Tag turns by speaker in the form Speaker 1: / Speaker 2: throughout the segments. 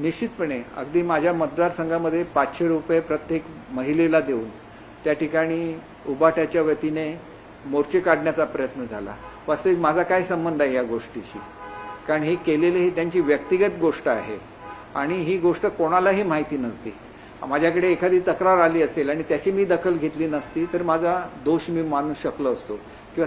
Speaker 1: निश्चितपणे अगदी माझ्या मतदारसंघामध्ये 500 रुपये प्रत्येक महिलेला देऊन त्या ठिकाणी उबाटाच्या वतीने मोर्चे काढण्याचा प्रयत्न झाला. वास्तविक माझा काय संबंध आहे या गोष्टीशी, कारण ही केलेली ही त्यांची व्यक्तिगत गोष्ट आहे आणि ही गोष्ट कोणालाही माहिती नव्हती. माझ्याकडे एखादी तक्रार आली असेल आणि त्याची मी दखल घेतली नसती तर माझा दोष मी मानू शकलो असतो किंवा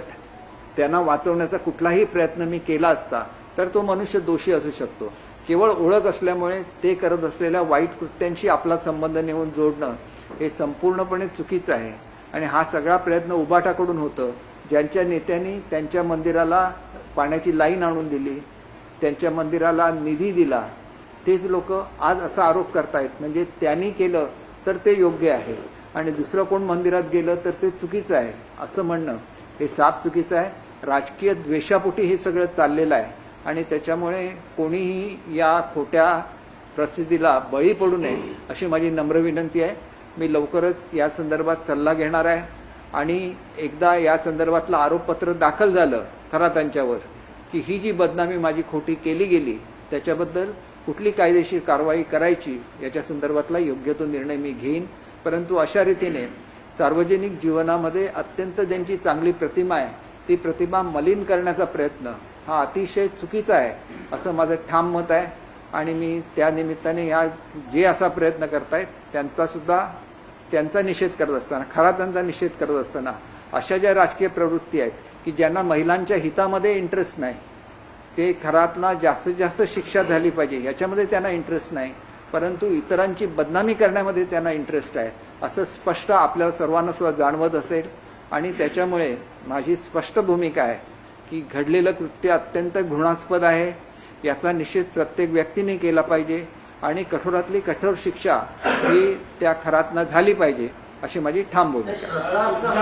Speaker 1: त्यांना वाचवण्याचा कुठलाही प्रयत्न मी केला असता तर तो मनुष्य दोषी असू शकतो. केवळ ओळख असल्यामुळे ते करत असलेल्या वाईट कृत्यांशी आपला संबंध नेऊन जोडणं हे संपूर्णपणे चुकीचं आहे. आणि हा सगळा प्रयत्न उबाटाकडून होतं. ज्यांच्या नेत्यांनी त्यांच्या मंदिराला पाण्याची लाईन आणून दिली, त्यांच्या मंदिराला निधी दिला, तेच लोक आज असा आरोप करतायत म्हणजे त्यांनी केलं तर ते योग्य आहे आणि दुसरं कोण मंदिरात गेलं तर ते चुकीचं आहे असं म्हणणं हे साफ चुकीचं आहे. राजकीय द्वेषापोटी हे सगळं चाललेलं आहे आणि त्याच्यामुळे कोणीही या खोट्या प्रसिद्धीला बळी पडू नये अशी माझी नम्र विनंती आहे. मी लवकरच या संदर्भात सल्ला घेणार आहे आणि एकदा या संदर्भातलं आरोपपत्र दाखल झालं थरातांच्यावर की ही जी बदनामी माझी खोटी केली गेली त्याच्याबद्दल कुठली कायदेशीर कारवाई करायची याच्या संदर्भातला योग्य तो निर्णय मी घेईन. परंतु अशा रीतीने सार्वजनिक जीवनामध्ये अत्यंत ज्यांची चांगली प्रतिमा आहे ती प्रतिमा मलिन करण्याचा प्रयत्न हा अतिशय चुकीचा आहे असं माझं ठाम मत आहे. आणि मी त्या निमित्ताने या जे असा प्रयत्न करतायत त्यांचा निषेध करत असताना, खरा त्यांचा निषेध करत असताना अशा ज्या राजकीय प्रवृत्ती आहेत की ज्यांना महिलांच्या हितामध्ये इंटरेस्ट नाही, ते खरातला जास्तीत जास्त शिक्षा झाली पाहिजे याच्यामध्ये त्यांना इंटरेस्ट नाही, परंतु इतरांची बदनामी करण्यामध्ये त्यांना इंटरेस्ट आहे असं स्पष्ट आपल्या सर्वांना सुद्धा जाणवत असेल. आणि त्याच्यामुळे माझी स्पष्ट भूमिका आहे की घडलेलं कृत्य अत्यंत घृणास्पद आहे. याचा निषेध प्रत्येक व्यक्तीने केला पाहिजे आणि कठोरातली कठोर शिक्षा ही त्या खरातनं झाली पाहिजे अशी माझी ठाम भूमिका आहे.